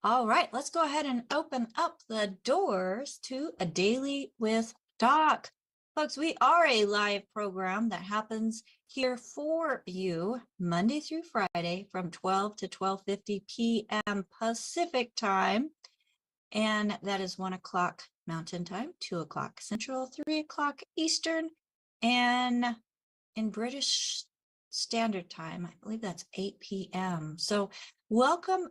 All right, let's go ahead and open up the doors to A Daily with Doc. Folks, we are a live program that happens here for you Monday through Friday from 12 to 12:50 p.m. Pacific time. And that is 1 o'clock Mountain Time, 2 o'clock Central, 3 o'clock Eastern, and in British Standard Time, I believe that's 8 p.m. So welcome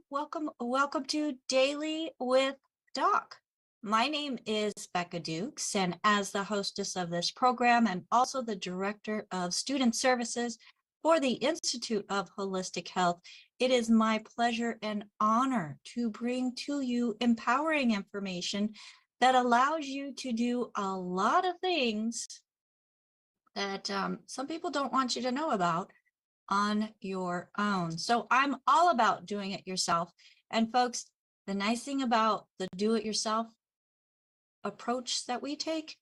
to Daily with Doc. My name is Becca Dukes, and as the hostess of this program and also the Director of Student Services for the Institute of Holistic Health, it is my pleasure and honor to bring to you empowering information that allows you to do a lot of things that some people don't want you to know about on your own. So I'm all about doing it yourself. And folks, the nice thing about the do-it-yourself approach that we take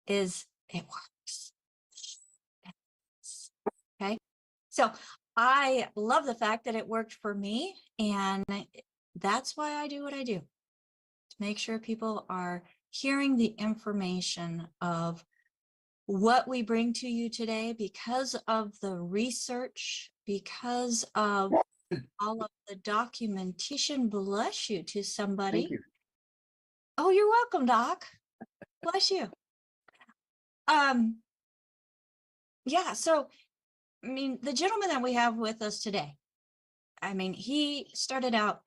is it works. Okay. So I love the fact that it worked for me. And that's why I do what I do, to make sure people are hearing the information of what we bring to you today because of the research, because of all of the documentation. Bless you to somebody. Thank you. Oh, you're welcome, Doc. Bless you. Yeah, so, I mean, the gentleman that we have with us today, I mean, he started out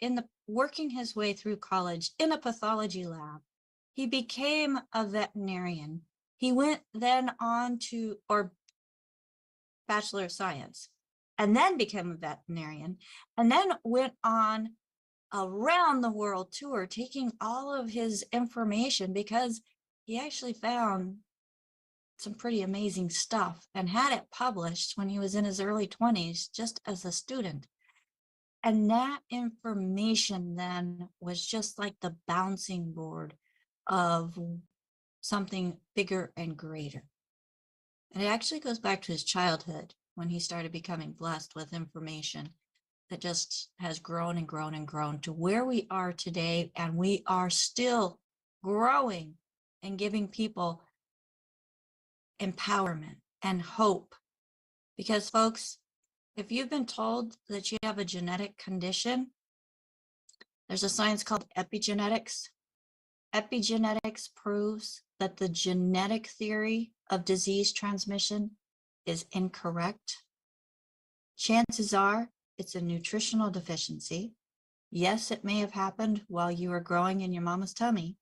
working his way through college in a pathology lab. He became a veterinarian. He went then on to, or Bachelor of Science, and then became a veterinarian, and then went on around the world tour, taking all of his information because he actually found some pretty amazing stuff and had it published when he was in his early 20s, just as a student. And that information then was just like the bouncing board of something bigger and greater. And it actually goes back to his childhood when he started becoming blessed with information that just has grown and grown and grown to where we are today. And we are still growing and giving people empowerment and hope. Because folks, if you've been told that you have a genetic condition, there's a science called epigenetics. Epigenetics proves that the genetic theory of disease transmission is incorrect. Chances are it's a nutritional deficiency. Yes, it may have happened while you were growing in your mama's tummy,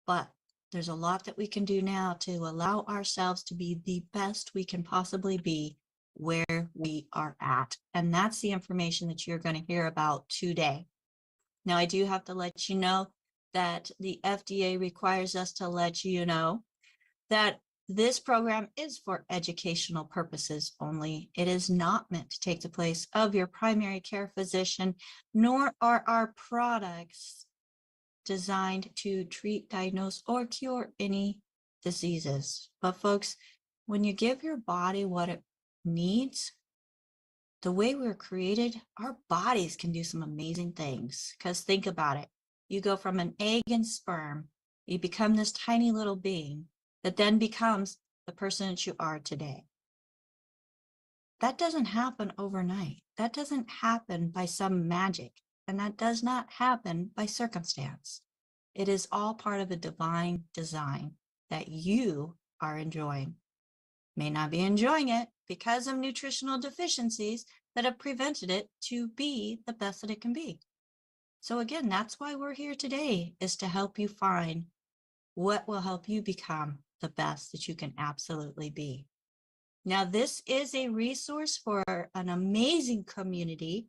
but there's a lot that we can do now to allow ourselves to be the best we can possibly be where we are at. And that's the information that you're going to hear about today. Now, I do have to let you know that the FDA requires us to let you know that this program is for educational purposes only. It is not meant to take the place of your primary care physician, nor are our products designed to treat, diagnose, or cure any diseases. But folks, when you give your body what it needs, the way we were created, our bodies can do some amazing things. Because think about it. You go from an egg and sperm, you become this tiny little being that then becomes the person that you are today. That doesn't happen overnight. That doesn't happen by some magic, and that does not happen by circumstance. It is all part of a divine design that you are enjoying. May not be enjoying it because of nutritional deficiencies that have prevented it to be the best that it can be. So again, that's why we're here today, is to help you find what will help you become the best that you can absolutely be. Now, this is a resource for an amazing community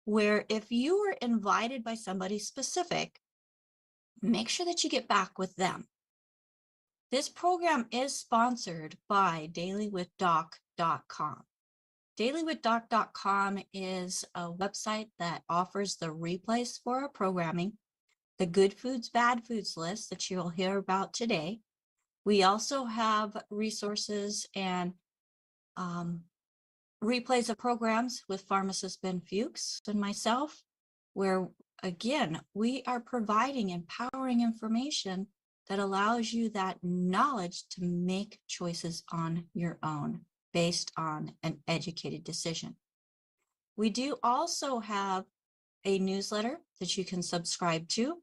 where if you were invited by somebody specific, make sure that you get back with them. This program is sponsored by DailywithDoc.com. DailywithDoc.com is a website that offers the replays for our programming, the good foods, bad foods list that you'll hear about today. We also have resources and replays of programs with pharmacist Ben Fuchs and myself, where again, we are providing empowering information that allows you that knowledge to make choices on your own based on an educated decision. We do also have a newsletter that you can subscribe to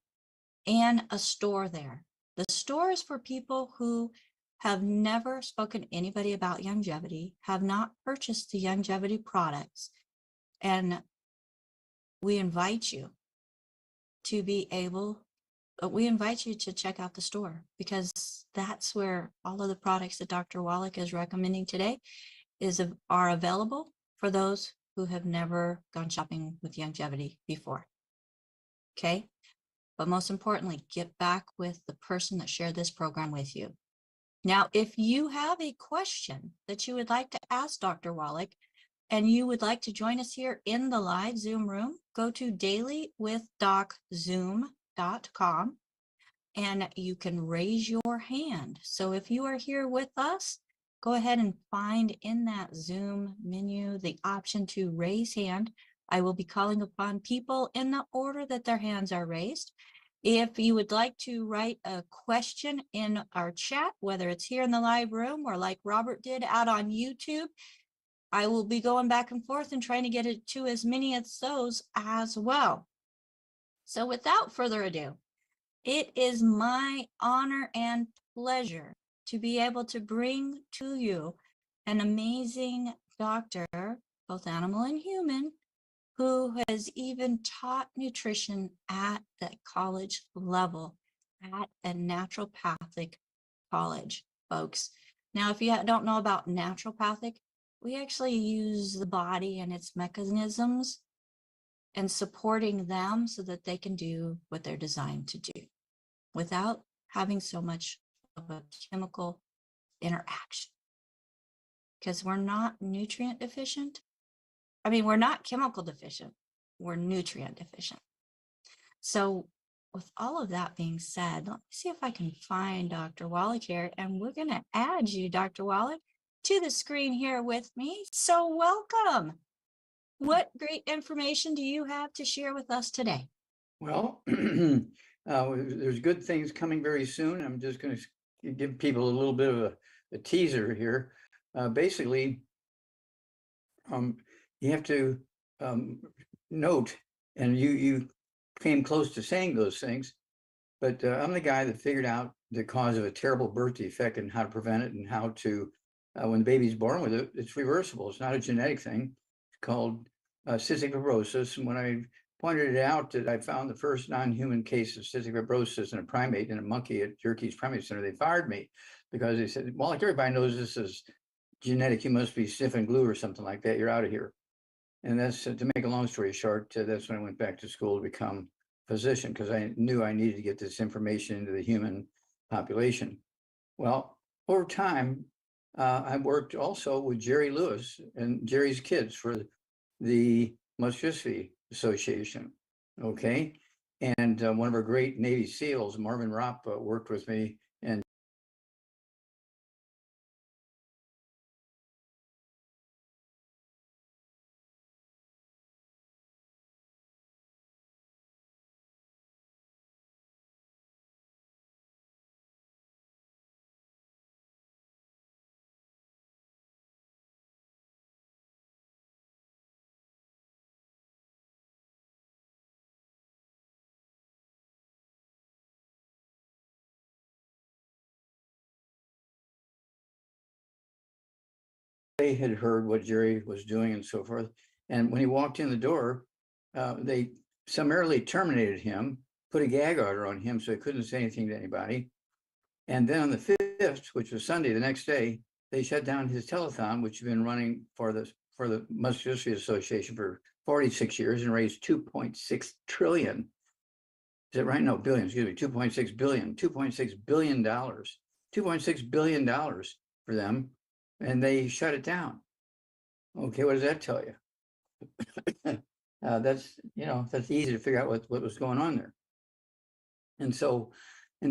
and a store there. The store is for people who have never spoken to anybody about longevity, have not purchased the longevity products, and we invite you to check out the store, because that's where all of the products that Dr. Wallach is recommending today are available for those who have never gone shopping with longevity before. Okay? But most importantly, get back with the person that shared this program with you. Now, if you have a question that you would like to ask Dr. Wallach, and you would like to join us here in the live Zoom room, go to DailywithDocZoom.com and you can raise your hand. So if you are here with us, go ahead and find in that Zoom menu the option to raise hand. I will be calling upon people in the order that their hands are raised. If you would like to write a question in our chat, whether it's here in the live room or like Robert did out on YouTube, I will be going back and forth and trying to get it to as many of those as well. So without further ado, it is my honor and pleasure to be able to bring to you an amazing doctor, both animal and human, who has even taught nutrition at the college level, at a naturopathic college, folks. Now, if you don't know about naturopathic, we actually use the body and its mechanisms and supporting them so that they can do what they're designed to do without having so much of a chemical interaction. Because we're not nutrient deficient. I mean, we're not chemical deficient, we're nutrient deficient. So with all of that being said, let me see if I can find Dr. Wallach here, and we're going to add you, Dr. Wallach, to the screen here with me. So welcome. What great information do you have to share with us today? Well, there's good things coming very soon. I'm just going to give people a little bit of a teaser here. Basically, you have to note, and you came close to saying those things, but I'm the guy that figured out the cause of a terrible birth defect and how to prevent it, and how to, when the baby's born with it, it's reversible. It's not a genetic thing. It's called cystic fibrosis. And when I pointed it out that I found the first non-human case of cystic fibrosis in a primate, in a monkey at Yerkes Primate Center, they fired me because they said, well, like everybody knows this is genetic, you must be sniffing glue or something like that, you're out of here. And that's, to make a long story short, that's when I went back to school to become a physician, because I knew I needed to get this information into the human population. Well, over time, I worked also with Jerry Lewis and Jerry's kids for the Muscular Dystrophy Association, okay? And one of our great Navy SEALs, Marvin Ropp, worked with me, and they had heard what Jerry was doing and so forth. And when he walked in the door, they summarily terminated him, put a gag order on him so he couldn't say anything to anybody. And then on the 5th, which was Sunday, the next day, they shut down his telethon, which had been running for the Muscular Dystrophy Association for 46 years and raised 2.6 trillion. Is that right? No, billion, excuse me, 2.6 billion, $2.6 billion, $2.6 billion for them. And they shut it down. Okay, what does that tell you? That's easy to figure out what was going on there. And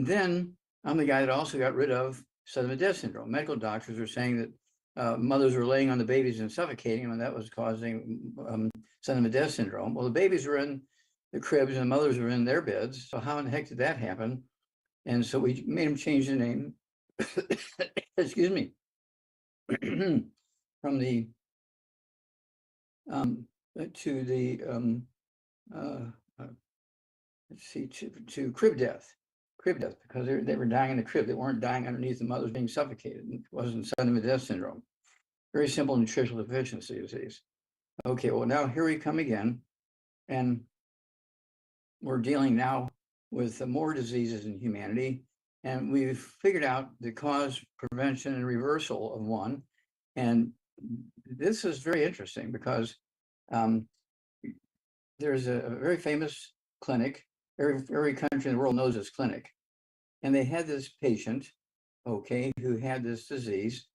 then I'm the guy that also got rid of sudden death syndrome. Medical doctors were saying that mothers were laying on the babies and suffocating them, and that was causing sudden death syndrome. Well, the babies were in the cribs and the mothers were in their beds. So how in the heck did that happen? And so we made them change the name, excuse me, from the to the let's see, to crib death, because they were dying in the crib. They weren't dying underneath the mothers being suffocated. It wasn't sudden death syndrome. Very simple nutritional deficiency disease. Okay, well, now here we come again, and we're dealing now with more diseases in humanity, and we've figured out the cause, prevention, and reversal of one. And this is very interesting because there's a very famous clinic. Every country in the world knows this clinic. And they had this patient, okay, who had this disease.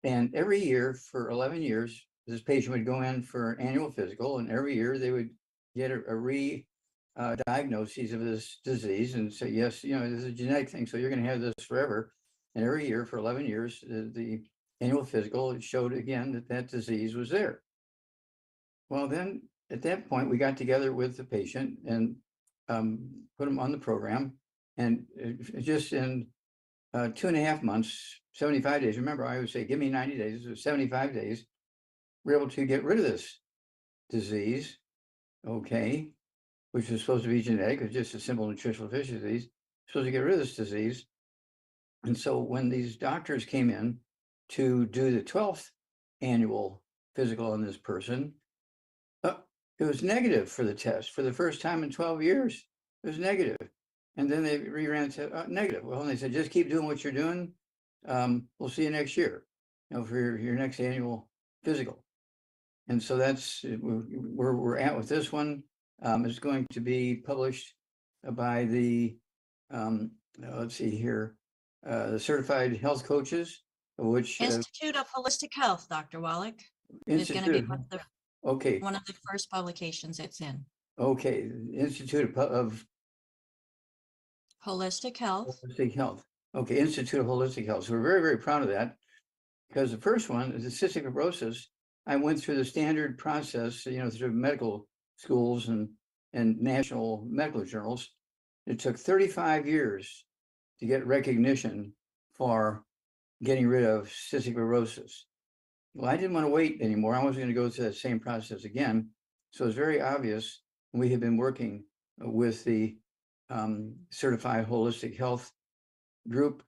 And every year for 11 years, this patient would go in for an annual physical, and every year they would get a diagnosis of this disease and say, yes, this is a genetic thing, so you're going to have this forever. And every year for 11 years, the annual physical showed again that disease was there. Well, then at that point, we got together with the patient and put him on the program. And just in 2.5 months, 75 days, remember, I always say, give me 90 days, so 75 days, we're able to get rid of this disease, okay, which is supposed to be genetic. It's just a simple nutritional deficiency disease, supposed to get rid of this disease. And so when these doctors came in to do the 12th annual physical on this person, it was negative for the test for the first time in 12 years. It was negative. And then they reran and said, negative. Well, and they said, just keep doing what you're doing. We'll see you next year, for your next annual physical. And so that's where we're at with this one. It's going to be published by the, let's see here, the Certified Health Coaches, which Institute of Holistic Health, Dr. Wallach, is going to be one of the first publications it's in. Okay, Institute of Holistic Health. Holistic Health. Okay, Institute of Holistic Health. So we're very, very proud of that, because the first one is the cystic fibrosis. I went through the standard process, through medical schools and national medical journals. It took 35 years to get recognition for getting rid of cystic fibrosis. Well, I didn't want to wait anymore. I wasn't going to go through that same process again. So it's very obvious. We have been working with the Certified Holistic Health group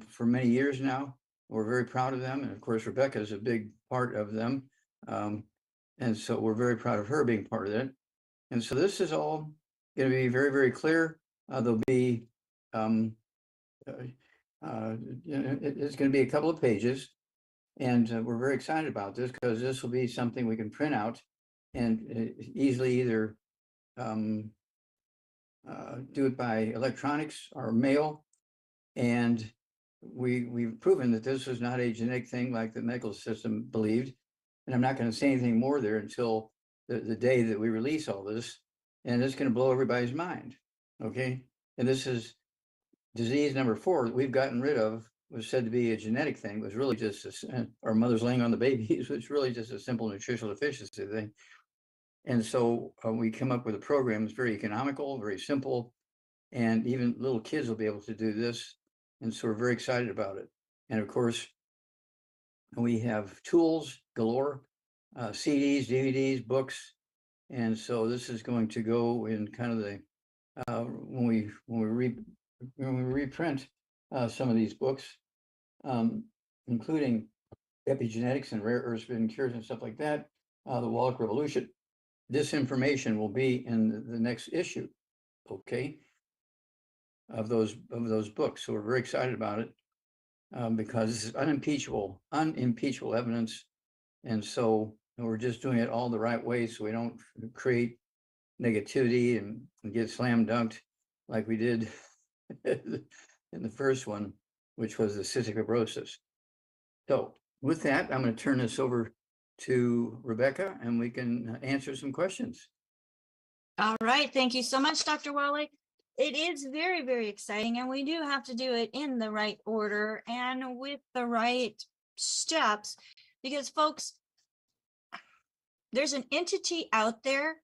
for many years now. We're very proud of them. And of course, Rebecca is a big part of them. And so we're very proud of her being part of it. And so this is all going to be very, very clear. There'll be, it's going to be a couple of pages. And we're very excited about this because this will be something we can print out and easily either do it by electronics or mail. And we've proven that this is not a genetic thing like the medical system believed. And I'm not going to say anything more there until the day that we release all this. And it's going to blow everybody's mind. Okay. And this is disease number 4 that we've gotten rid of, was said to be a genetic thing, was really just our mothers laying on the babies, was really just a simple nutritional deficiency thing. And so we come up with a program that's very economical, very simple, and even little kids will be able to do this. And so we're very excited about it. And of course, we have tools galore, CDs, DVDs, books. And so this is going to go in kind of the, when we reprint some of these books, including epigenetics and rare earths and cures and stuff like that, the Wallach revolution. This information will be in the next issue, okay, of those books. So we're very excited about it because this is unimpeachable evidence. And so we're just doing it all the right way so we don't create negativity and get slam dunked like we did in the first one, which was the cystic fibrosis. So with that, I'm going to turn this over to Rebecca and we can answer some questions. All right. Thank you so much, Dr. Wallach. It is very, very exciting, and we do have to do it in the right order and with the right steps because, folks, there's an entity out there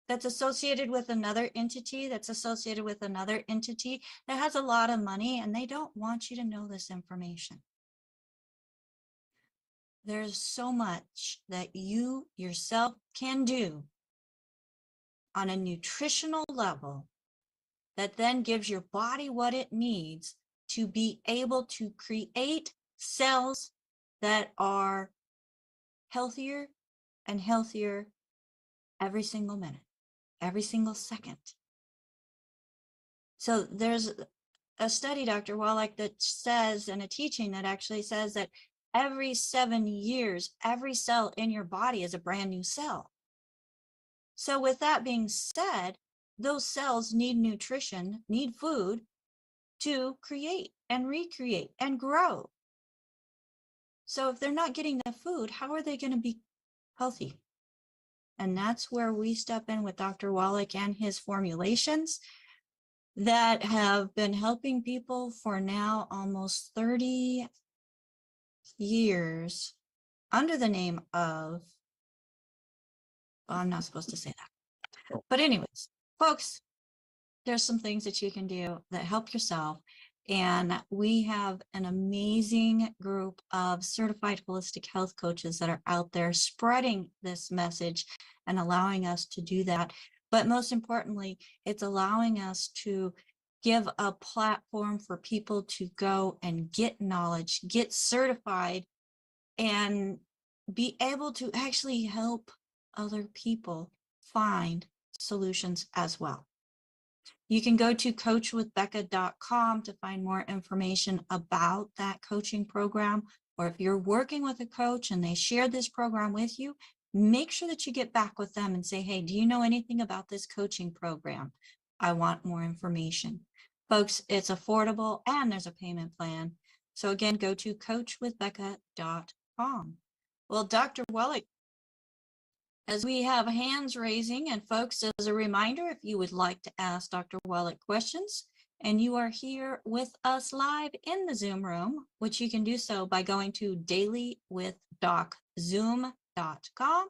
that's associated with another entity that's associated with another entity that has a lot of money, and they don't want you to know this information. There's so much that you yourself can do on a nutritional level that then gives your body what it needs to be able to create cells that are healthier and healthier every single minute, every single second. So there's a study, Dr. Wallach, that says, and a teaching that actually says that every 7 years, every cell in your body is a brand new cell. So with that being said, those cells need nutrition, need food to create and recreate and grow. So if they're not getting the food, how are they going to be healthy? And that's where we step in with Dr. Wallach and his formulations that have been helping people for now almost 30 years under the name of, well, I'm not supposed to say that. But anyways, folks, there's some things that you can do that help yourself. And we have an amazing group of certified holistic health coaches that are out there spreading this message and allowing us to do that. But most importantly, it's allowing us to give a platform for people to go and get knowledge, get certified, and be able to actually help other people find solutions as well. You can go to coachwithbecca.com to find more information about that coaching program. Or if you're working with a coach and they share this program with you, make sure that you get back with them and say, hey, do you know anything about this coaching program? I want more information. Folks, it's affordable and there's a payment plan. So again, go to coachwithbecca.com. Well, Dr. Wallach, as we have hands raising, and folks, as a reminder, if you would like to ask Dr. Wallach questions and you are here with us live in the Zoom room, which you can do so by going to DailywithDocZoom.com.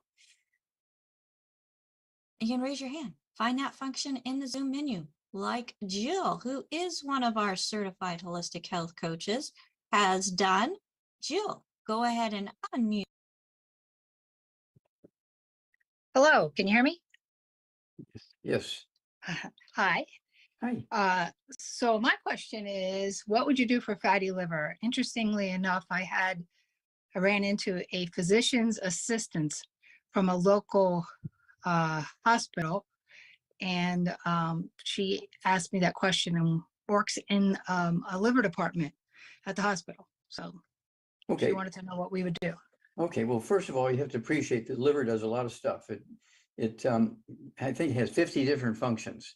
You can raise your hand. Find that function in the Zoom menu, like Jill, who is one of our certified holistic health coaches, has done. Jill, go ahead and unmute. Hello, can you hear me? Yes. Hi. Hi. So my question is, what would you do for fatty liver? Interestingly enough, I ran into a physician's assistant from a local hospital, and she asked me that question and works in a liver department at the hospital. So Okay. she wanted to know what we would do. Okay, well, first of all, you have to appreciate that liver does a lot of stuff. I think it has 50 different functions.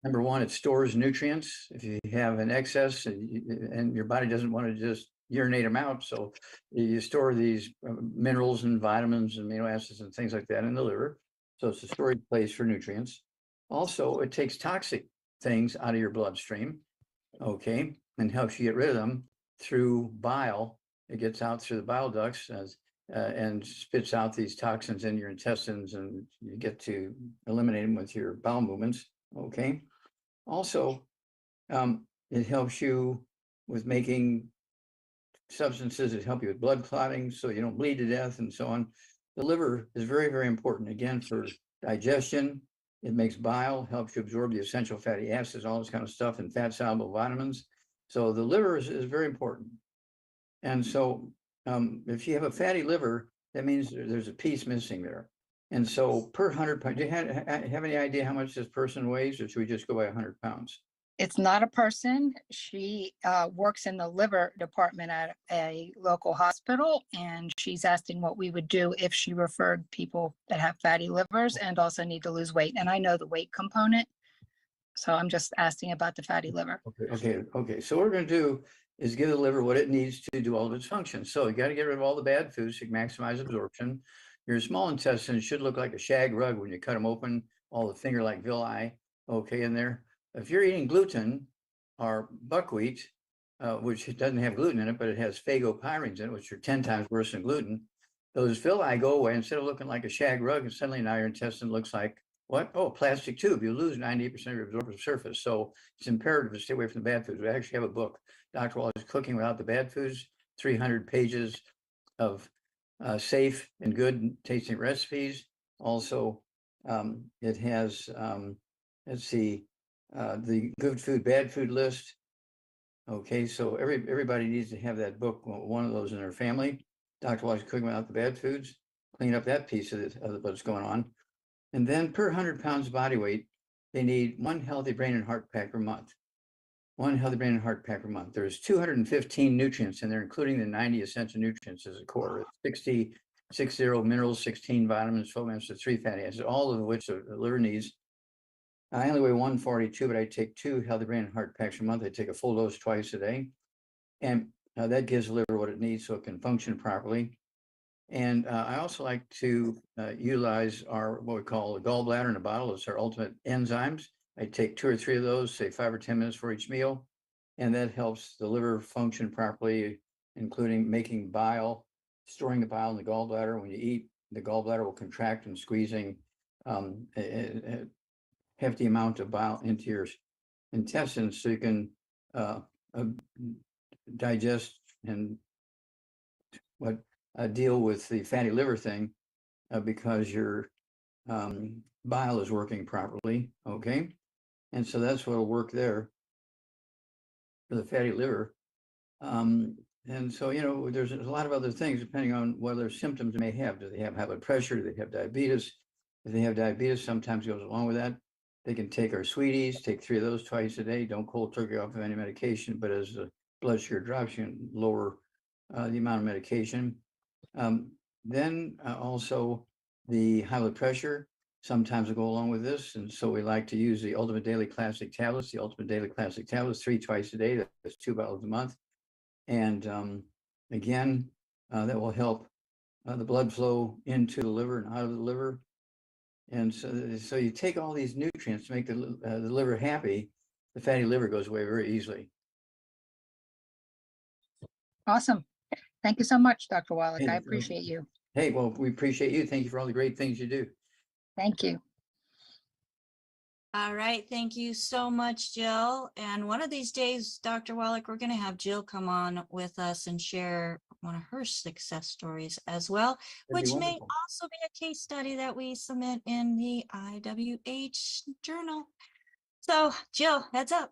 Number one, it stores nutrients. If you have an excess and your body doesn't want to just urinate them out, so you store these minerals and vitamins and amino acids and things like that in the liver. So it's a storage place for nutrients. Also, it takes toxic things out of your bloodstream, okay, and helps you get rid of them through bile. It gets out through the bile ducts and spits out these toxins in your intestines, and you get to eliminate them with your bowel movements, okay? Also, it helps you with making substances that help you with blood clotting so you don't bleed to death and so on. The liver is very, very important, again, for digestion. It makes bile, helps you absorb the essential fatty acids, all this kind of stuff, and fat-soluble vitamins. So the liver is very important. And so if you have a fatty liver, that means there's a piece missing there. And so per 100 pounds, do you have any idea how much this person weighs, or should we just go by 100 pounds? It's not a person. She works in the liver department at a local hospital, and she's asking what we would do if she referred people that have fatty livers and also need to lose weight. And I know the weight component, so I'm just asking about the fatty liver. Okay. So what we're going to do is give the liver what it needs to do all of its functions. So you got to get rid of all the bad foods to maximize absorption. Your small intestine should look like a shag rug when you cut them open, all the finger-like villi, okay, in there. If you're eating gluten or buckwheat, which doesn't have gluten in it, but it has phagopyrines in it, which are 10 times worse than gluten, those villi go away. Instead of looking like a shag rug, and suddenly now your intestine looks like what? Oh, plastic tube. You lose 98% of your absorptive surface. So it's imperative to stay away from the bad foods. We actually have a book, Dr. Wallach's Cooking Without the Bad Foods, 300 pages of safe and good tasting recipes. Also, it has, let's see, the good food, bad food list. Okay, so everybody needs to have that book, one of those in their family. Dr. Wallach's Cooking Without the Bad Foods. Clean up that piece of what's going on. And then per 100 pounds body weight, they need one healthy brain and heart pack per month. One healthy brain and heart pack per month. There's 215 nutrients in there, including the 90 essential nutrients as a core. 60 minerals, 16 vitamins, 12 minerals, 3 fatty acids, all of which the liver needs. I only weigh 142, but I take 2 healthy brain and heart packs a month. I take a full dose twice a day. And that gives the liver what it needs so it can function properly. And I also like to utilize our what we call a gallbladder in a bottle. It's our ultimate enzymes. I take 2 or 3 of those, say 5 or 10 minutes for each meal, and that helps the liver function properly, including making bile, storing the bile in the gallbladder. When you eat, the gallbladder will contract and squeezing a hefty amount of bile into your intestines so you can digest and deal with the fatty liver thing because your bile is working properly, okay? And so that's what'll work there for the fatty liver. And so, you know, there's a lot of other things depending on what other symptoms they may have. Do they have high blood pressure? Do they have diabetes? If they have diabetes, sometimes goes along with that. They can take our sweeties, take 3 of those twice a day. Don't cold turkey off of any medication, but as the blood sugar drops, you can lower the amount of medication. Then also the high blood pressure sometimes will go along with this. And so we like to use the Ultimate Daily Classic tablets, the Ultimate Daily Classic tablets, 3 twice a day. That's 2 bottles a month. And again, that will help the blood flow into the liver and out of the liver. And so you take all these nutrients to make the liver happy. The fatty liver goes away very easily. Awesome. Thank you so much, Dr. Wallach. Hey, I appreciate you. Hey, well, we appreciate you. Thank you for all the great things you do. Thank you. All right. Thank you so much, Jill. And one of these days, Dr. Wallach, we're going to have Jill come on with us and share one of her success stories as well, That'd be which may wonderful. also be a case study that we submit in the IWH journal. So, Jill, heads up.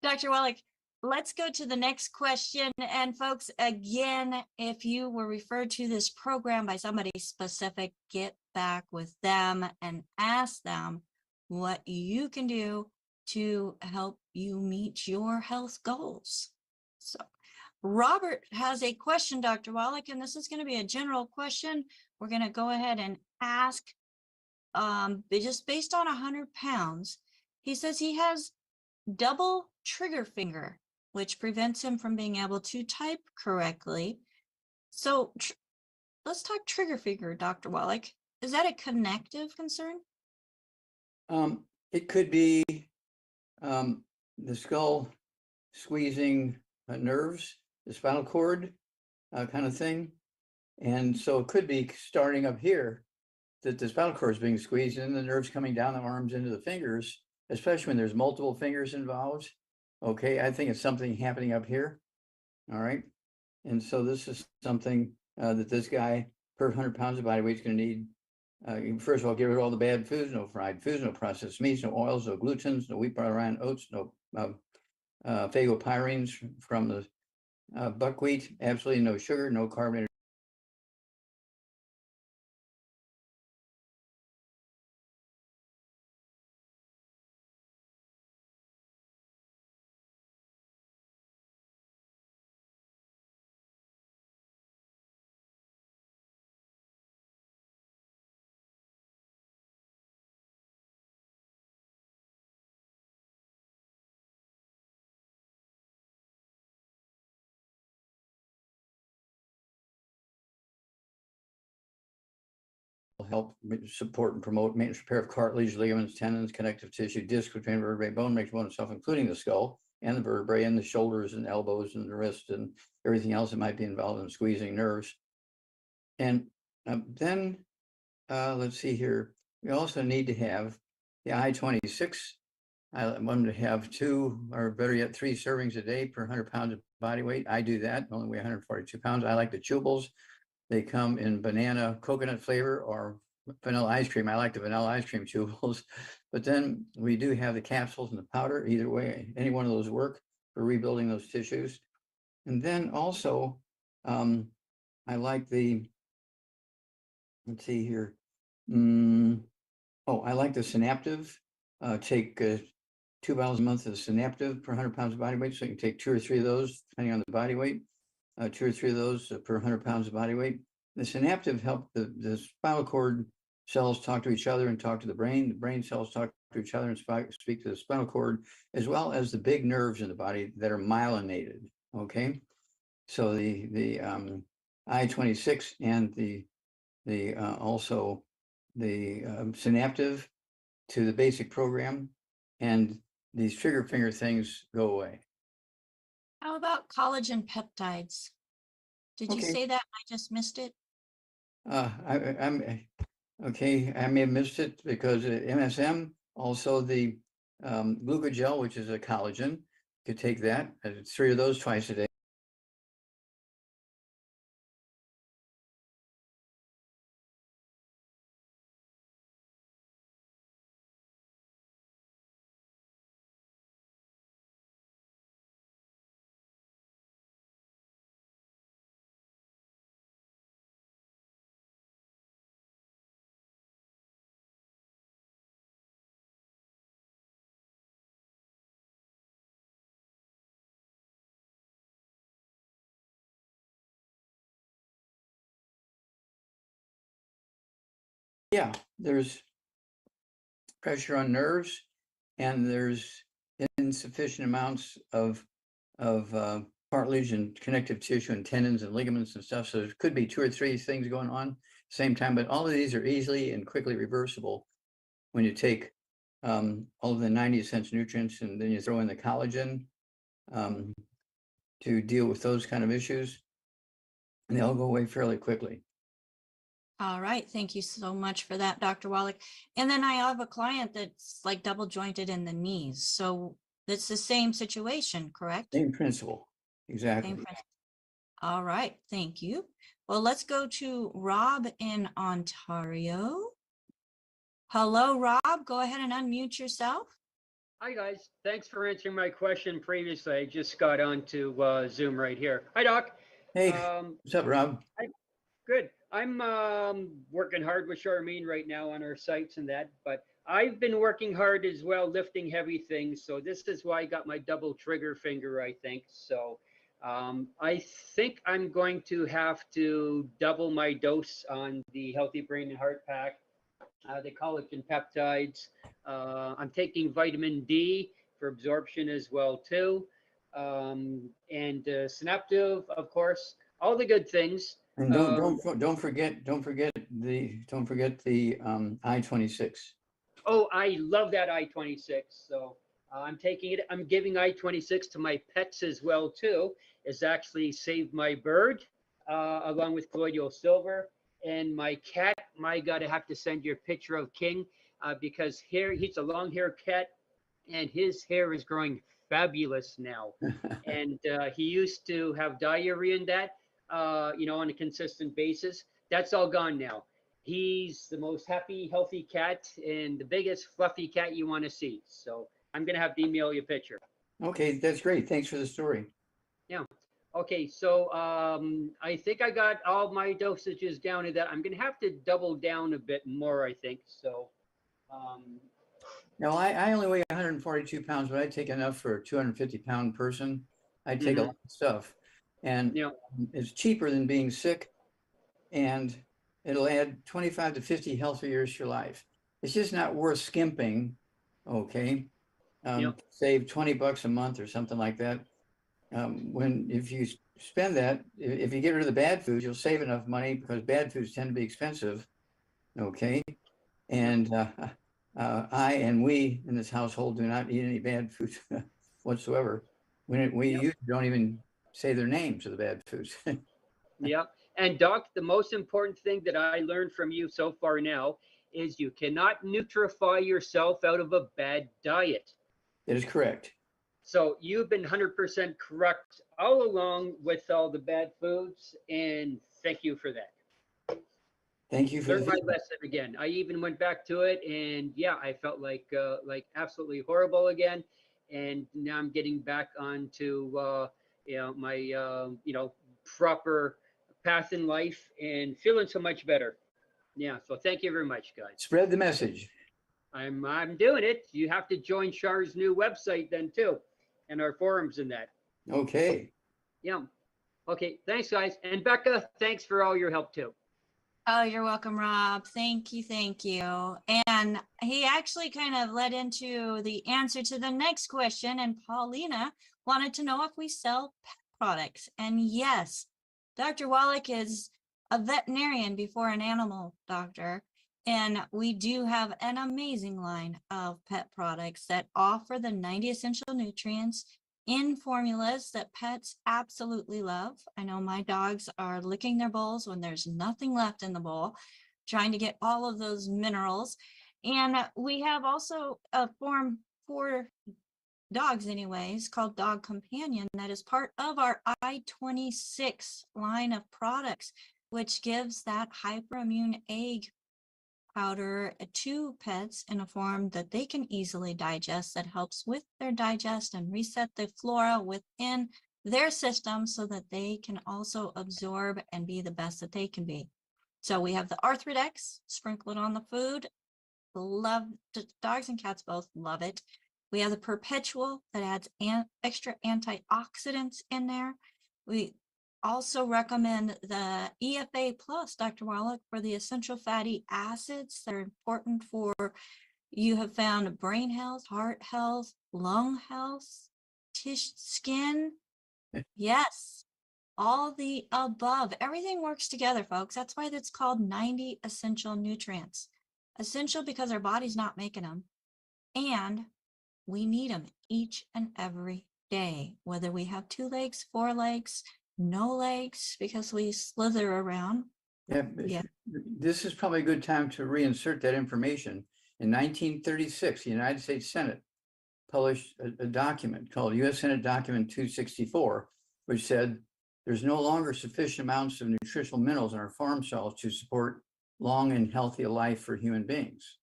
Dr. Wallach, let's go to the next question. And folks, again, if you were referred to this program by somebody specific, get back with them and ask them what you can do to help you meet your health goals. So Robert has a question, Dr. Wallach, and this is going to be a general question. We're going to go ahead and ask just based on 100 pounds. He says he has double trigger finger, which prevents him from being able to type correctly. So let's talk trigger finger, Dr. Wallach. Is that a connective concern? It could be the skull squeezing nerves, the spinal cord kind of thing. And so it could be starting up here that the spinal cord is being squeezed and the nerves coming down the arms into the fingers, especially when there's multiple fingers involved. Okay, I think it's something happening up here. All right. And so this is something that this guy per 100 pounds of body weight is going to need. First of all, get rid of all the bad foods, no fried foods, no processed meats, no oils, no glutens, no wheat, barley, rye, oats, no phagopyrines from the Buckwheat, absolutely no sugar, no carbonated. Help support and promote maintenance repair of cartilage, ligaments, tendons, connective tissue, disc between vertebrae, bone makes bone itself, including the skull and the vertebrae and the shoulders and elbows and the wrist and everything else that might be involved in squeezing nerves. And then let's see here. We also need to have the I-26. I want them to have 2 or better yet 3 servings a day per 100 pounds of body weight. I do that, only weigh 142 pounds. I like the chewables. They come in banana coconut flavor or vanilla ice cream. I like the vanilla ice cream chewables. But then we do have the capsules and the powder. Either way, any one of those work for rebuilding those tissues. And then also, I like the, let's see here. I like the Synaptive. Take 2 bottles a month of Synaptive per 100 pounds of body weight. So you can take 2 or 3 of those, depending on the body weight. 2 or 3 of those per 100 pounds of body weight. The Synaptive help the spinal cord cells talk to each other and talk to the brain cells talk to each other and speak to the spinal cord, as well as the big nerves in the body that are myelinated. Okay, so the I-26 and the also the Synaptive to the basic program, and these trigger finger things go away. How about collagen peptides? Did you Okay. say that? I just missed it. I'm okay. I may have missed it because MSM, also the glucogel, which is a collagen, could take that. 3 of those twice a day. Yeah, there's pressure on nerves, and there's insufficient amounts of cartilage and connective tissue and tendons and ligaments and stuff. So there could be 2 or 3 things going on at the same time, but all of these are easily and quickly reversible when you take all of the 90 essential nutrients and then you throw in the collagen to deal with those kind of issues, and they all go away fairly quickly. All right. Thank you so much for that, Dr. Wallach. And then I have a client that's like double jointed in the knees. So it's the same situation, correct? Same principle, exactly. Same principle. All right. Thank you. Well, let's go to Rob in Ontario. Hello, Rob. Go ahead and unmute yourself. Hi, guys. Thanks for answering my question previously. I just got onto Zoom right here. Hi, Doc. Hey, what's up, Rob? Good. I'm working hard with Charmaine right now on our sites and that, but I've been working hard as well, lifting heavy things. So this is why I got my double trigger finger, I think. So I think I'm going to have to double my dose on the Healthy Brain and Heart Pack. The collagen peptides. I'm taking vitamin D for absorption as well too, and Synaptive, of course, all the good things. And don't forget the I-26. Oh, I love that I-26. So I'm taking it. I'm giving I-26 to my pets as well too. It's actually saved my bird, along with colloidal silver. And my cat, my God, I have to send you a picture of King because he's a long hair cat and his hair is growing fabulous now. And he used to have diarrhea in that, on a consistent basis. That's all gone now. He's the most happy, healthy cat and the biggest fluffy cat you want to see. So I'm going to have to email you a picture. Okay, that's great. Thanks for the story. Yeah. Okay, so I think I got all my dosages down to that. I'm gonna have to double down a bit more, I think. So, No, I only weigh 142 pounds, but I take enough for a 250-pound person. I take a lot of stuff, and you know, it's cheaper than being sick, and it'll add 25 to 50 healthy years to your life. It's just not worth skimping, okay? Save 20 bucks a month or something like that. If you spend that, if you get rid of the bad foods, you'll save enough money because bad foods tend to be expensive, okay? And I and we in this household do not eat any bad foods whatsoever. We Yep. usually don't even say their names of the bad foods. yeah. And Doc, the most important thing that I learned from you so far now is you cannot nutrify yourself out of a bad diet. That is correct. So you've been 100% correct all along with all the bad foods, and thank you for that. Thank you for Learned the my feedback. lesson again. I even went back to it, and yeah, I felt like absolutely horrible again. And now I'm getting back onto my proper path in life and feeling so much better. Yeah, so thank you very much, guys. Spread the message. I'm doing it. You have to join Char's new website then too, and our forums and that. Okay. Yeah. Okay. Thanks, guys. And Becca, thanks for all your help too. Oh, you're welcome, Rob. Thank you. Thank you. And he actually kind of led into the answer to the next question. And Paulina wanted to know if we sell pet products. And yes, Dr. Wallach is a veterinarian before an animal doctor. And we do have an amazing line of pet products that offer the 90 essential nutrients in formulas that pets absolutely love. I know my dogs are licking their bowls when there's nothing left in the bowl, trying to get all of those minerals. And we have also a form for dogs anyways, called Dog Companion, that is part of our I-26 line of products, which gives that hyperimmune egg powder to pets in a form that they can easily digest, that helps with their digest and reset the flora within their system so that they can also absorb and be the best that they can be. So we have the Arthrodex, sprinkle it on the food. Love, dogs and cats both love it. We have the Perpetual that adds extra antioxidants in there. We also recommend the EFA Plus, Dr. Wallach, for the essential fatty acids that are important for, you have found, brain health, heart health, lung health, skin. Yes, all the above. Everything works together, folks. That's why it's called 90 essential nutrients. Essential because our body's not making them, and we need them each and every day, whether we have 2 legs, 4 legs, no legs, because we slither around. Yeah. This is probably a good time to reinsert that information. In 1936, the United States Senate published a document called U.S. Senate Document 264, which said there's no longer sufficient amounts of nutritional minerals in our farm soils to support long and healthy life for human beings.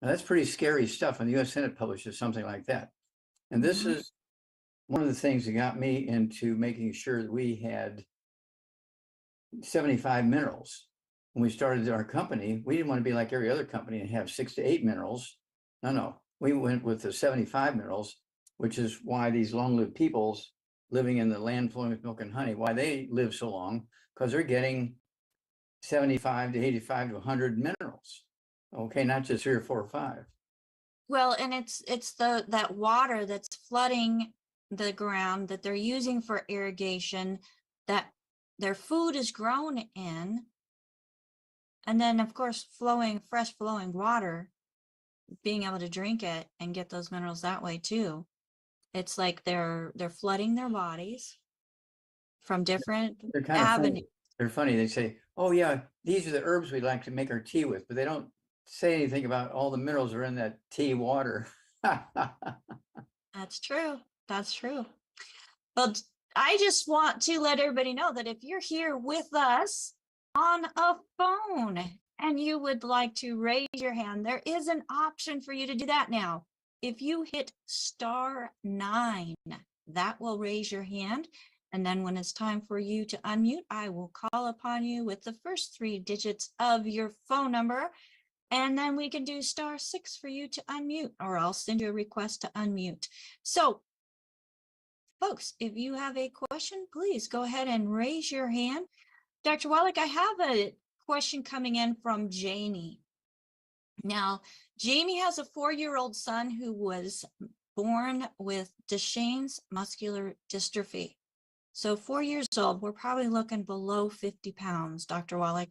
Now, that's pretty scary stuff when the U.S. Senate publishes something like that. And this is one of the things that got me into making sure that we had 75 minerals. When we started our company, we didn't want to be like every other company and have 6 to 8 minerals. No, we went with the 75 minerals, which is why these long-lived peoples living in the land flowing with milk and honey, why they live so long, because they're getting 75 to 85 to 100 minerals. Okay, not just 3 or 4 or 5. Well, and it's that water that's flooding the ground that they're using for irrigation, that their food is grown in, and then of course fresh flowing water, being able to drink it and get those minerals that way too. It's like they're flooding their bodies from different They're kind of avenues. funny. They're funny. They say, "Oh yeah, these are the herbs we'd like to make our tea with," but they don't say anything about all the minerals that are in that tea water. That's true. That's true. But I just want to let everybody know that if you're here with us on a phone and you would like to raise your hand, there is an option for you to do that now. If you hit *9, that will raise your hand. And then when it's time for you to unmute, I will call upon you with the first 3 digits of your phone number. And then we can do *6 for you to unmute, or I'll send you a request to unmute. So, folks, if you have a question, please go ahead and raise your hand. Dr. Wallach, I have a question coming in from Jamie. Now, Jamie has a 4-year-old son who was born with Duchenne's muscular dystrophy. So 4 years old, we're probably looking below 50 pounds, Dr. Wallach.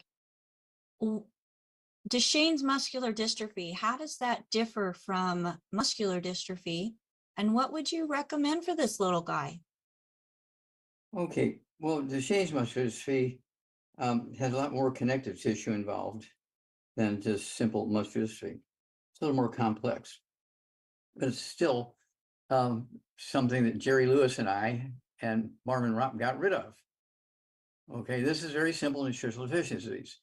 Duchenne's muscular dystrophy, how does that differ from muscular dystrophy? And what would you recommend for this little guy? Okay, well, Duchenne's muscular dystrophy has a lot more connective tissue involved than just simple muscular dystrophy. It's a little more complex, but it's still something that Jerry Lewis and I and Marvin Ropp got rid of. Okay, this is very simple nutritional deficiencies.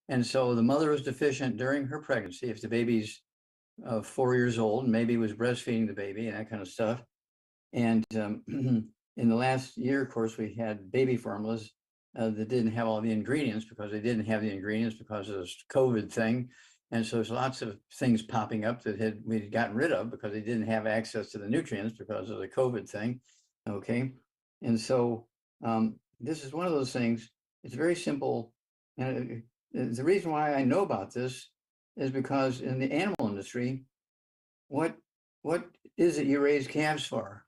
And so the mother was deficient during her pregnancy. If the baby's 4 years old, maybe was breastfeeding the baby and that kind of stuff. And in the last year, of course, we had baby formulas that didn't have all the ingredients because they didn't have the ingredients because of this COVID thing. And so there's lots of things popping up that we'd gotten rid of because they didn't have access to the nutrients because of the COVID thing. Okay. And so this is one of those things. It's very simple. And the reason why I know about this is because in the animal industry, what is it you raise calves for?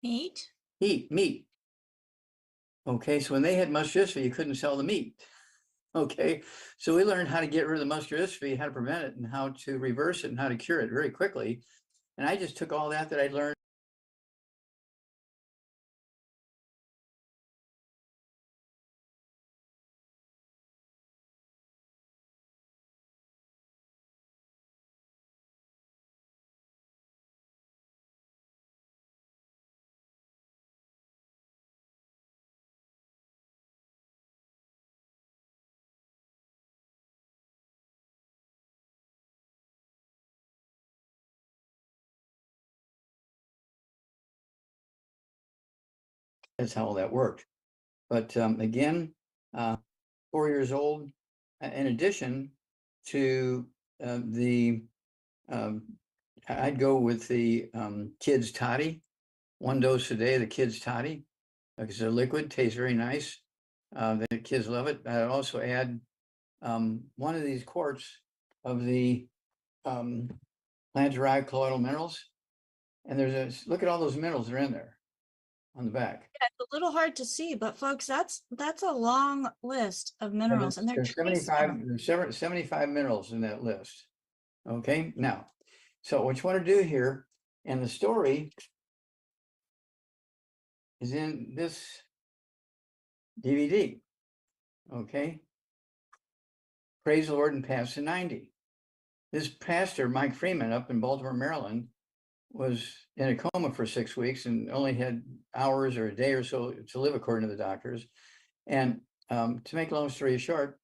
Meat? Meat. Okay, so when they had muscular dystrophy, you couldn't sell the meat. Okay, so we learned how to get rid of the muscular dystrophy, how to prevent it, and how to reverse it, and how to cure it very quickly. And I just took all that I learned. That's how all that worked. But again, 4 years old, in addition to I'd go with the kids toddy, 1 dose a day, the kids toddy, because they're liquid, tastes very nice. The kids love it. I'd also add 1 of these quarts of the plant-derived colloidal minerals. And look at all those minerals that are in there on the back. Yeah, it's a little hard to see, but folks, that's a long list of minerals, and they're There's 75 minerals in that list. Okay, now, so what you want to do here, and the story is in this DVD. Okay, Praise the Lord and Pass to 90. This pastor, Mike Freeman, up in Baltimore, Maryland, was in a coma for 6 weeks and only had hours or a day or so to live, according to the doctors. And to make a long story short,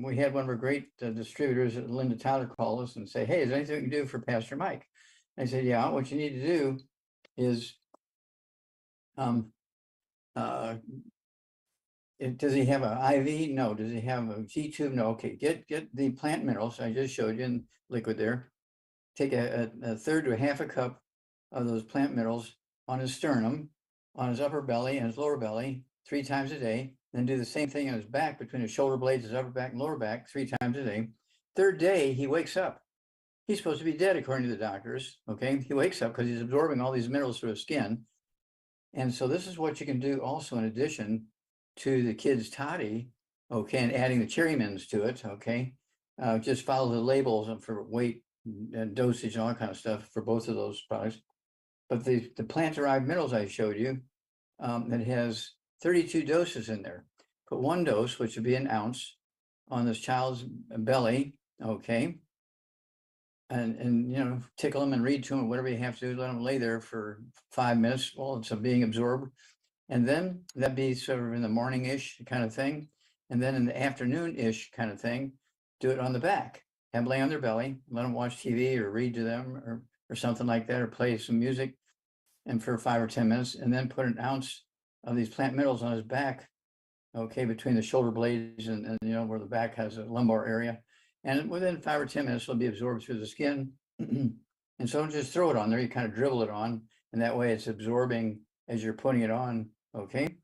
we had one of our great distributors, Linda Tyler, call us and say, "Hey, is there anything we can do for Pastor Mike?" I said, "Yeah, what you need to do is, does he have an IV? No. Does he have a G-tube? No. Okay, get the plant minerals I just showed you in liquid there. Take a third to a half a cup of those plant minerals on his sternum, on his upper belly and his lower belly 3 times a day. Then do the same thing on his back, between his shoulder blades, his upper back and lower back 3 times a day. 3rd day, he wakes up. He's supposed to be dead, according to the doctors. Okay, he wakes up because he's absorbing all these minerals through his skin. And so this is what you can do also in addition to the kids' toddy, okay, and adding the cherry mints to it, okay. Just follow the labels for weight and dosage and all that kind of stuff for both of those products. But the plant-derived minerals I showed you, that has 32 doses in there. Put 1 dose, which would be an ounce, on this child's belly, okay. And you know, tickle them and read to them, whatever you have to do, let them lay there for 5 minutes while it's being absorbed. And then that'd be sort of in the morning-ish kind of thing. And then in the afternoon-ish kind of thing, do it on the back. Have them lay on their belly, let them watch TV or read to them or something like that, or play some music. and for 5 or 10 minutes, and then put an ounce of these plant minerals on his back, okay, between the shoulder blades and you know, where the back has a lumbar area. And within 5 or 10 minutes, it'll be absorbed through the skin. And so just throw it on there, you kind of dribble it on, and that way it's absorbing as you're putting it on, okay?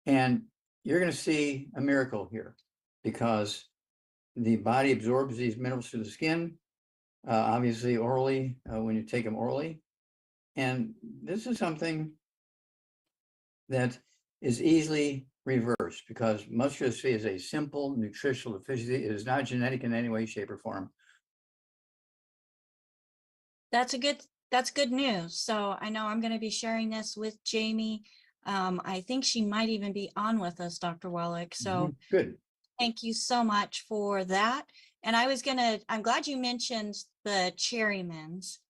And you're going to see a miracle here, because the body absorbs these minerals through the skin, obviously orally, when you take them orally. And this is something that is easily reversed, because muscular dystrophy is a simple nutritional deficiency. It is not genetic in any way, shape, or form. That's good news. So I know I'm going to be sharing this with Jamie. I think she might even be on with us, Dr. Wallach. So Good. thank you so much for that. And I'm glad you mentioned the cherry mints,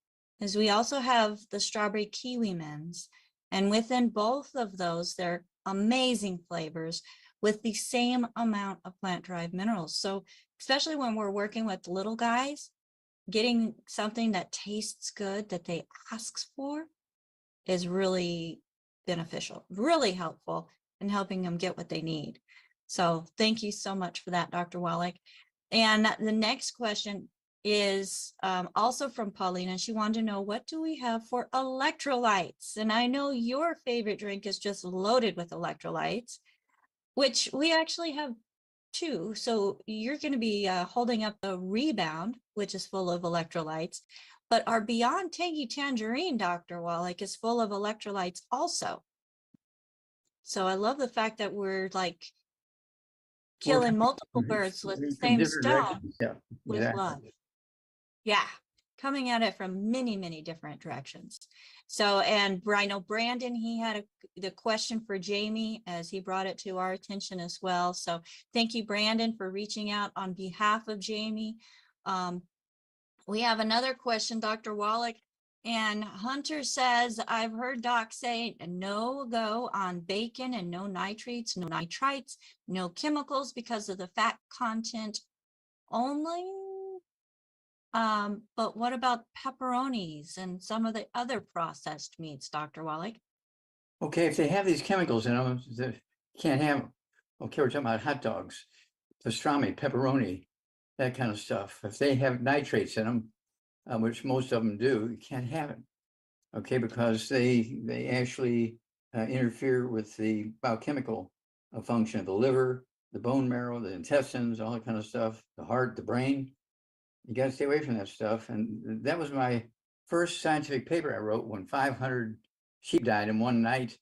because we also have the strawberry kiwi mints. And within both of those, they're amazing flavors with the same amount of plant-derived minerals. So especially when we're working with little guys, getting something that tastes good that they ask for is really beneficial, really helpful in helping them get what they need. So thank you so much for that, Dr. Wallach. And the next question is also from Paulina. She wanted to know, what do we have for electrolytes? And I know your favorite drink is just loaded with electrolytes, which we actually have two. So you're going to be holding up the Rebound, which is full of electrolytes, but our Beyond Tangy Tangerine, Dr. Wallach, is full of electrolytes also. So I love the fact that we're like killing multiple birds with the same stone with love. Yeah, coming at it from many, many different directions. So, and I know Brandon, he had the question for Jamie as he brought it to our attention as well. So thank you, Brandon, for reaching out on behalf of Jamie. We have another question, Dr. Wallach, and Hunter says, I've heard Doc say no go on bacon and no nitrates, no nitrites, no chemicals because of the fat content only. But what about pepperonis and some of the other processed meats, Dr. Wallach? Okay, if they have these chemicals in them, you can't have them. Okay, we're talking about hot dogs, pastrami, pepperoni, that kind of stuff. If they have nitrates in them, which most of them do, you can't have it. Okay, because they actually interfere with the biochemical function of the liver, the bone marrow, the intestines, all that kind of stuff, the heart, the brain. You got to stay away from that stuff. And that was my first scientific paper I wrote, when 500 sheep died in one night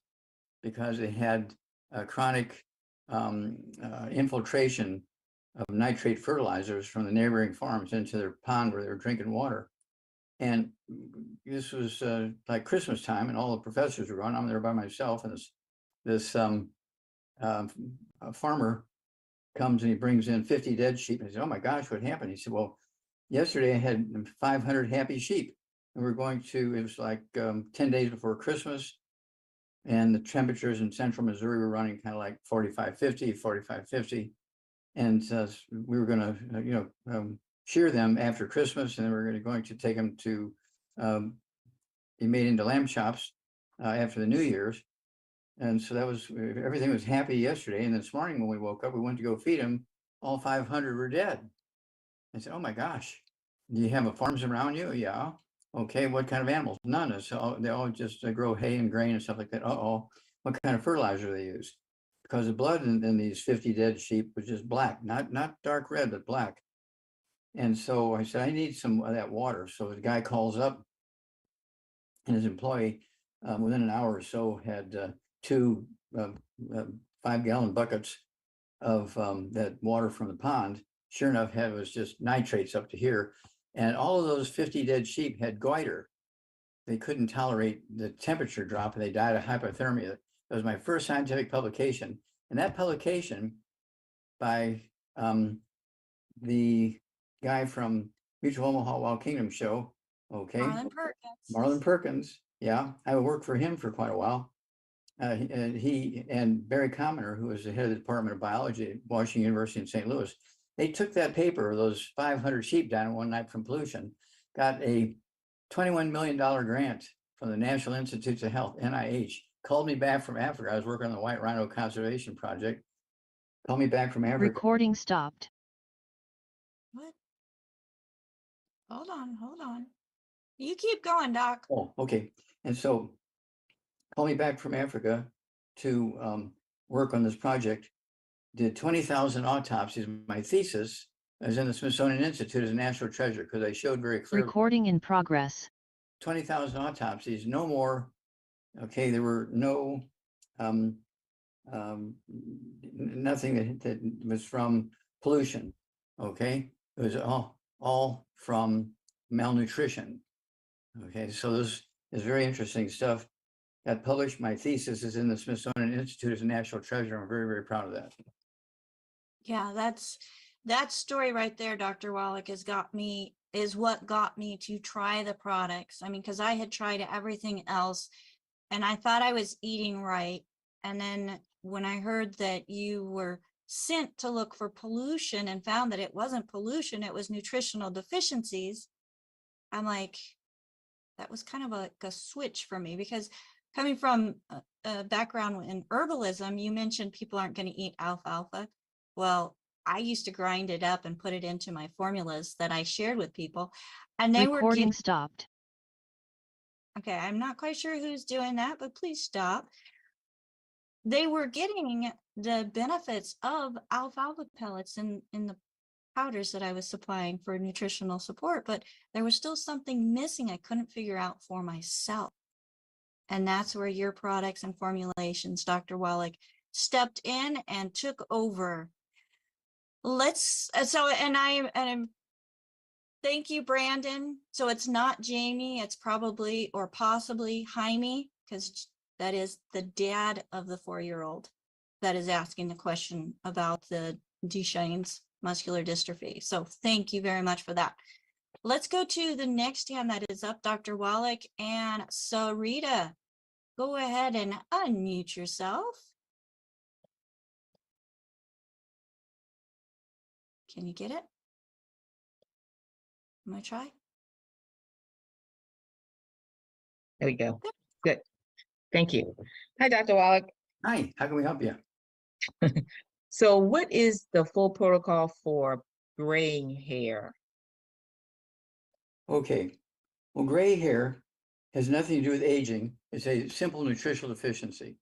because they had chronic infiltration of nitrate fertilizers from the neighboring farms into their pond where they were drinking water. And this was like Christmas time, and all the professors were on. I'm there by myself, and this farmer comes and he brings in 50 dead sheep. And he said, "Oh my gosh, what happened?" He said, "Well, yesterday I had 500 happy sheep, and we're going to." It was like 10 days before Christmas, and the temperatures in central Missouri were running kind of like 45, 50, 45, 50, and we were going to, shear them after Christmas, and then we're going to take them to be made into lamb chops after the New Year's. And so that was, everything was happy yesterday. And this morning when we woke up, we went to go feed them. All 500 were dead. I said, "Oh my gosh, do you have farms around you?" "Yeah." "Okay, what kind of animals?" "None." So they all just grow hay and grain and stuff like that. "Uh-oh, what kind of fertilizer do they use?" Because the blood in these 50 dead sheep was just black, not dark red, but black. And so I said, "I need some of that water." So the guy calls up, and his employee, within an hour or so, had two 5-gallon buckets of that water from the pond. Sure enough, it was just nitrates up to here. And all of those 50 dead sheep had goiter. They couldn't tolerate the temperature drop, and they died of hypothermia. That was my first scientific publication. And that publication by the guy from Mutual Omaha Wild Kingdom show, okay? Marlon Perkins, yeah. I worked for him for quite a while. He and Barry Commoner, who was the head of the Department of Biology at Washington University in St. Louis, they took that paper, those 500 sheep down in one night from pollution, got a $21 million grant from the National Institutes of Health, NIH, called me back from Africa. I was working on the White Rhino Conservation Project. Called me back from Africa. Recording stopped. What? Hold on. You keep going, Doc. Oh, okay. And so called me back from Africa to work on this project. Did 20,000 autopsies. My thesis is in the Smithsonian Institute as a national treasure because I showed very clearly Recording in progress. 20,000 autopsies, no more. Okay, there were no nothing that was from pollution. Okay, it was all from malnutrition. Okay, so this is very interesting stuff. Got published. My thesis is in the Smithsonian Institute as a national treasure. I'm very, very proud of that. Yeah, that story right there, Dr. Wallach, is what got me to try the products. I mean, because I had tried everything else and I thought I was eating right. And then when I heard that you were sent to look for pollution and found that it wasn't pollution, it was nutritional deficiencies, I'm like, that was kind of like a switch for me, because coming from a background in herbalism, you mentioned people aren't going to eat alfalfa. Well, I used to grind it up and put it into my formulas that I shared with people, and they Recording were stopped. okay, I'm not quite sure who's doing that, but please stop. They were getting the benefits of alfalfa pellets in the powders that I was supplying for nutritional support, but there was still something missing I couldn't figure out for myself. And that's where your products and formulations, Dr. Wallach, stepped in and took over. Thank you, Brandon. So it's not Jamie, it's probably or possibly Jaime, because that is the dad of the 4-year-old that is asking the question about the Duchenne's muscular dystrophy. So thank you very much for that. Let's go to the next hand that is up, Dr. Wallach. And Sarita, go ahead and unmute yourself. Can you get it? I'm gonna try. There we go. Good. Thank you. Hi, Dr. Wallach. Hi, how can we help you? So what is the full protocol for graying hair? Okay, well, gray hair has nothing to do with aging. It's a simple nutritional deficiency.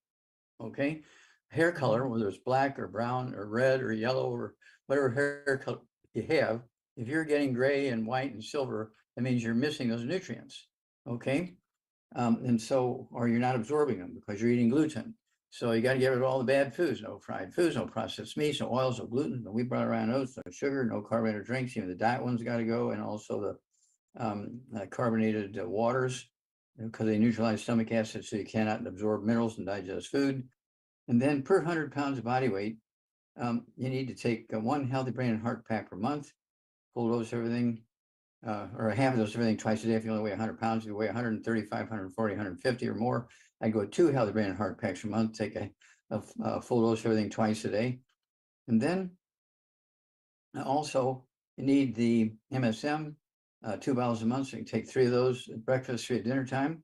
Okay, hair color, whether it's black or brown or red or yellow or whatever hair color you have, if you're getting gray and white and silver, that means you're missing those nutrients. Okay, and so, or you're not absorbing them because you're eating gluten. So you got to get rid of all the bad foods: no fried foods, no processed meats, no oils, no gluten, no wheat brought around oats, no sugar, no carbonated drinks. Even the diet ones got to go, and also the carbonated waters, because they neutralize stomach acid, so you cannot absorb minerals and digest food. And then per 100 pounds of body weight, you need to take 1 healthy brain and heart pack per month, full dose of everything, or a half dose of everything twice a day. If you only weigh 100 pounds, if you weigh 135, 140, 150 or more, I'd go 2 healthy brain and heart packs a month, take a full dose of everything twice a day. And then also you need the MSM, 2 bottles a month. So you can take 3 of those at breakfast, 3 at dinner time.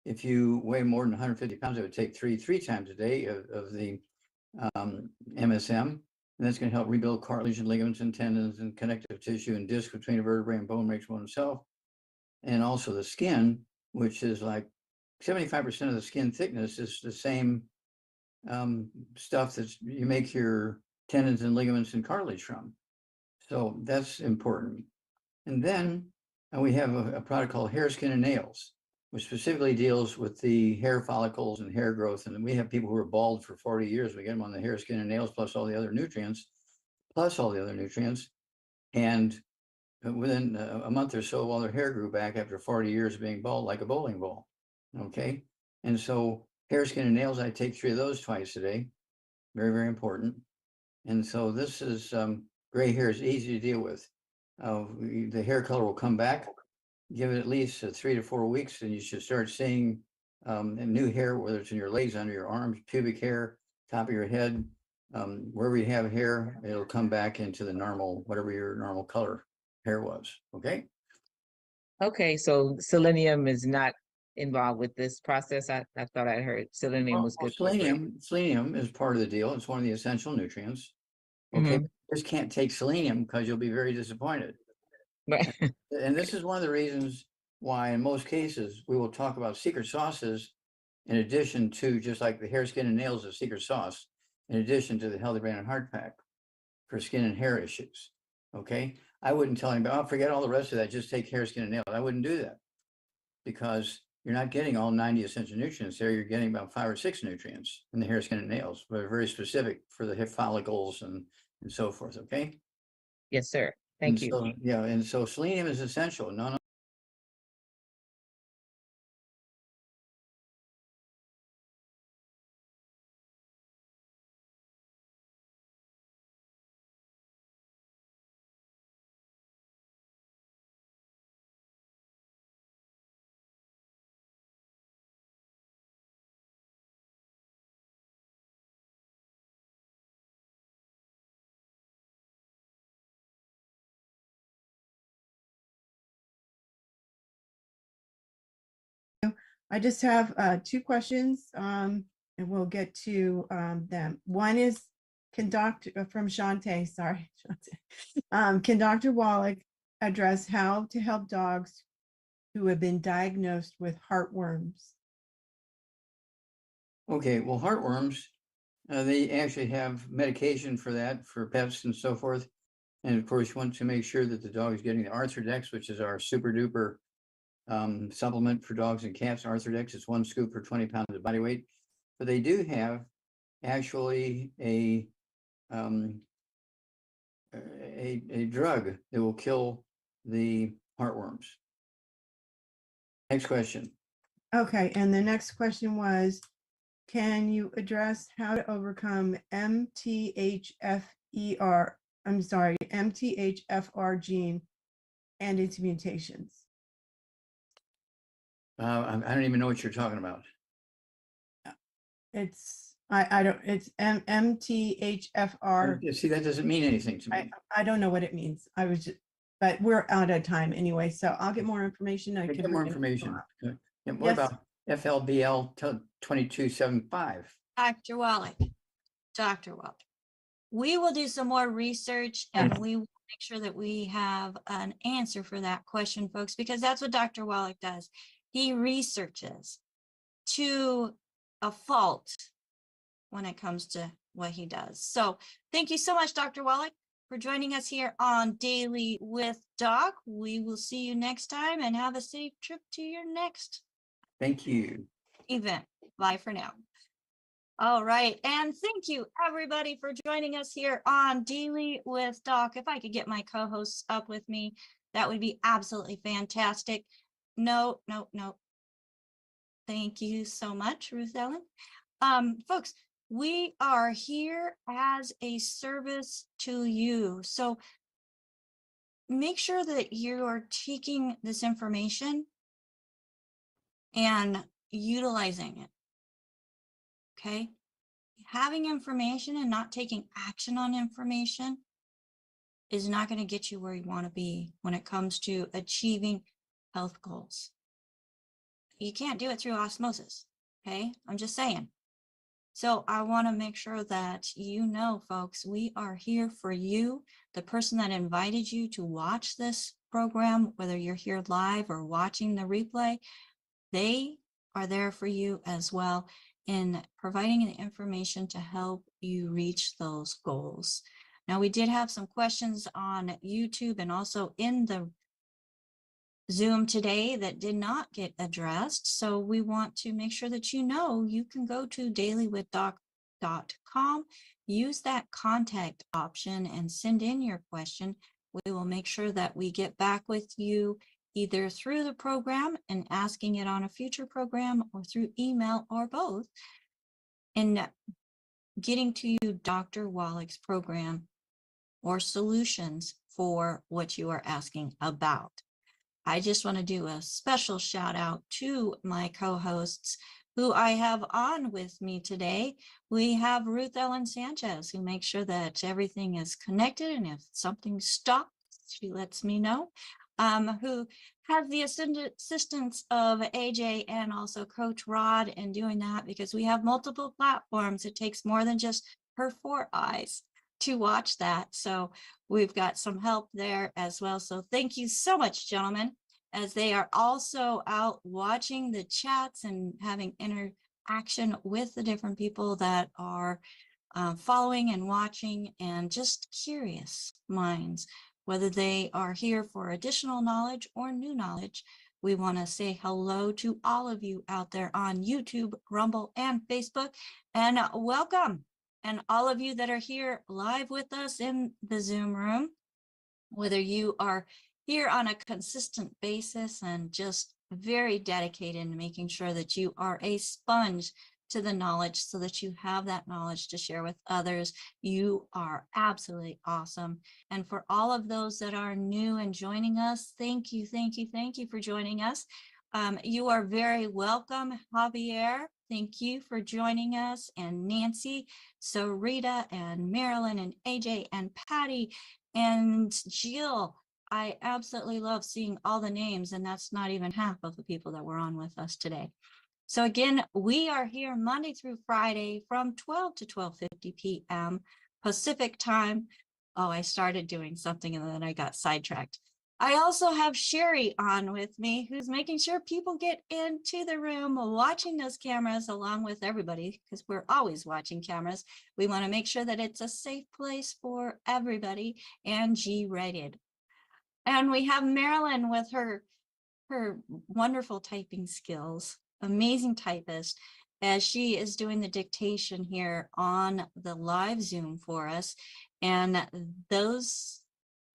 If you weigh more than 150 pounds, it would take 3 times a day of the MSM. And that's going to help rebuild cartilage and ligaments and tendons and connective tissue and disc between a vertebrae and bone makes one itself. And also the skin, which is like 75% of the skin thickness is the same stuff that you make your tendons and ligaments and cartilage from. So that's important. And then we have a product called Hair, Skin, and Nails, which specifically deals with the hair follicles and hair growth. And we have people who are bald for 40 years. We get them on the hair, skin, and nails, plus all the other nutrients. And within a month or so, all their hair grew back after 40 years of being bald, like a bowling ball. Okay. And so hair, skin, and nails, I take 3 of those twice a day. Very, very important. And so this is gray hair is easy to deal with. The hair color will come back. Give it at least 3 to 4 weeks, and you should start seeing new hair, whether it's in your legs, under your arms, pubic hair, top of your head, wherever you have hair, it'll come back into the normal, whatever your normal color hair was. Okay. Okay, so selenium is not involved with this process? I thought I heard selenium was good for brain. Selenium is part of the deal. It's one of the essential nutrients. Okay, Mhm. just can't take selenium because you'll be very disappointed. Right. And this is one of the reasons why, in most cases, we will talk about secret sauces in addition to, just like the hair, skin, and nails of secret sauce, in addition to the Healthy Brain and Heart Pack for skin and hair issues. Okay, I wouldn't tell anybody, oh, forget all the rest of that, just take hair, skin, and nails. I wouldn't do that because you're not getting all 90 essential nutrients there. You're getting about 5 or 6 nutrients in the hair, skin, and nails, but are very specific for the hair follicles and so forth. Okay. Yes, sir. And Thank you. so, yeah, and so selenium is essential. No, I just have 2 questions, and we'll get to them. One is, can Dr. from Shante, sorry, Shante. Can Dr. Wallach address how to help dogs who have been diagnosed with heartworms? okay, well, heartworms, they actually have medication for that, for pets and so forth. And of course, you want to make sure that the dog is getting the Arthrodex, which is our super duper supplement for dogs and cats. Arthrodex is 1 scoop per 20 pounds of body weight. But they do have actually a drug that will kill the heartworms. Next question. Okay, and the next question was, can you address how to overcome MTHFR gene and its mutations? I don't even know what you're talking about. It's MTHFR. See, that doesn't mean anything to me. I don't know what it means. I was just, but we're out of time anyway, so I'll get more information. I Get can more bring it information. up. And what Yes. about FLBL 2275? Dr. Wallach, Dr. Wallach, we will do some more research and we will make sure that we have an answer for that question, folks, because that's what Dr. Wallach does. He researches to a fault when it comes to what he does. So thank you so much, Dr. Wallach, for joining us here on Daily with Doc. We will see you next time and have a safe trip to your next Thank you. event. Bye for now. All right. And thank you, everybody, for joining us here on Daily with Doc. If I could get my co-hosts up with me, that would be absolutely fantastic. No. Thank you so much, Ruth Ellen. Folks, we are here as a service to you. So make sure that you are taking this information and utilizing it. Okay? Having information and not taking action on information is not going to get you where you want to be when it comes to achieving health goals. You can't do it through osmosis. Okay? I'm just saying. So I want to make sure that you know, folks, we are here for you. The person that invited you to watch this program, whether you're here live or watching the replay, they are there for you as well in providing the information to help you reach those goals. Now, we did have some questions on YouTube and also in the Zoom today that did not get addressed. So we want to make sure that you know you can go to DailywithDoc.com, use that contact option and send in your question. We will make sure that we get back with you either through the program and asking it on a future program or through email or both, and getting to you Dr. Wallach's program or solutions for what you are asking about. I just want to do a special shout out to my co-hosts who I have on with me today. We have Ruth Ellen Sanchez, who makes sure that everything is connected, and if something stops, she lets me know. who has the assistance of AJ and also Coach Rod in doing that, because we have multiple platforms. It takes more than just her 4 eyes to watch that. So we've got some help there as well. So thank you so much, gentlemen, as they are also out watching the chats and having interaction with the different people that are following and watching, and just curious minds, whether they are here for additional knowledge or new knowledge. We want to say hello to all of you out there on YouTube, Rumble, and Facebook, and welcome. And all of you that are here live with us in the Zoom room, whether you are here on a consistent basis and just very dedicated in making sure that you are a sponge to the knowledge so that you have that knowledge to share with others, you are absolutely awesome. And for all of those that are new and joining us, thank you, thank you, thank you for joining us. You are very welcome. Javier, thank you for joining us, and Nancy, so Rita and Marilyn and AJ and Patty and Jill. I absolutely love seeing all the names, and that's not even half of the people that were on with us today. So again, we are here Monday through Friday from 12 to 12:50 p.m. Pacific time. Oh, I started doing something and then I got sidetracked. I also have Sherry on with me, who's making sure people get into the room watching those cameras along with everybody, because we're always watching cameras. We want to make sure that it's a safe place for everybody and G-rated. And we have Marilyn with her wonderful typing skills, amazing typist, as she is doing the dictation here on the live Zoom for us. And those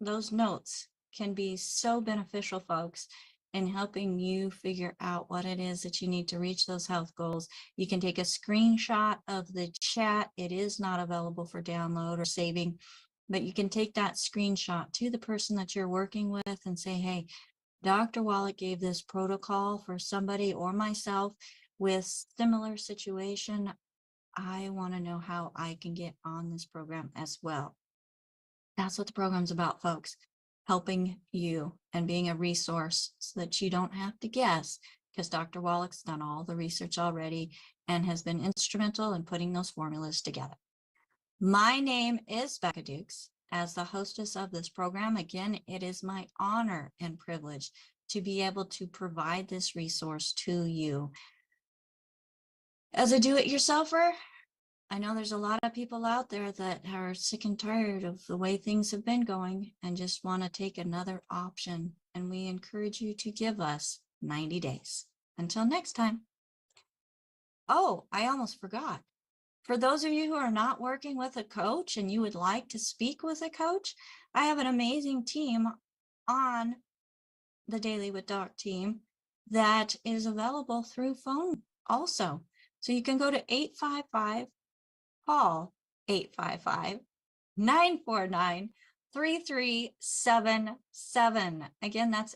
notes can be so beneficial, folks, in helping you figure out what it is that you need to reach those health goals. You can take a screenshot of the chat. It is not available for download or saving, but you can take that screenshot to the person that you're working with and say, hey, Dr. Wallach gave this protocol for somebody or myself with similar situation. I want to know how I can get on this program as well. That's what the program's about, folks. Helping you and being a resource so that you don't have to guess, because Dr. Wallach's done all the research already and has been instrumental in putting those formulas together. My name is Becca Dukes. As the hostess of this program, again, it is my honor and privilege to be able to provide this resource to you. As a do-it-yourselfer, I know there's a lot of people out there that are sick and tired of the way things have been going and just want to take another option. And we encourage you to give us 90 days. Until next time. Oh, I almost forgot. For those of you who are not working with a coach and you would like to speak with a coach, I have an amazing team on the Daily with Doc team that is available through phone also. So you can go to 855 call 855-949-3377. Again, that's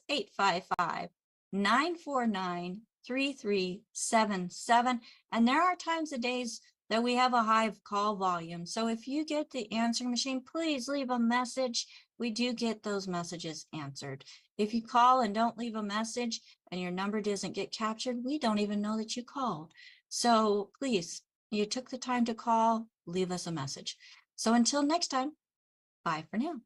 855-949-3377. And there are times of days that we have a high call volume. So if you get the answering machine, please leave a message. We do get those messages answered. If you call and don't leave a message and your number doesn't get captured, we don't even know that you called. So please, you took the time to call, leave us a message. So until next time, bye for now.